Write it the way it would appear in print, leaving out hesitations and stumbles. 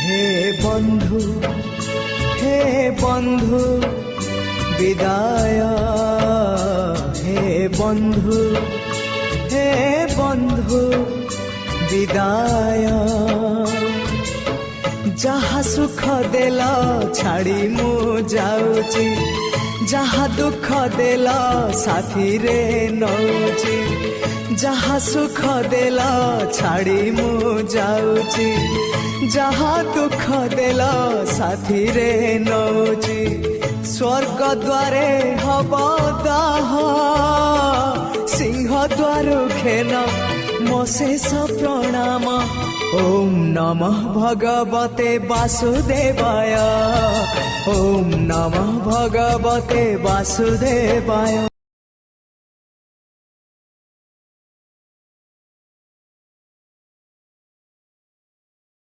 হে বন্ধু, হে বন্ধু বিদায়, হে বন্ধু, হে বন্ধু বিদায়। যাহা সুখ দেল ছাড়ি মু যাউছি, যাহা দুঃখ দেল সাথীরে নৌছি। যাহা সুখ দেল ছাড়ি মু যাউছি, যাহা দুঃখ দেল সাথীরে নৌছি। স্বর্গ দ্বারে হব দাহ, সিংহ দ্বার ঘেন মো শেষ প্রণাম। ওম নমঃ ভগবতে বাসুদেবায়, ওম নমঃ ভগবতে বাসুদেবায়।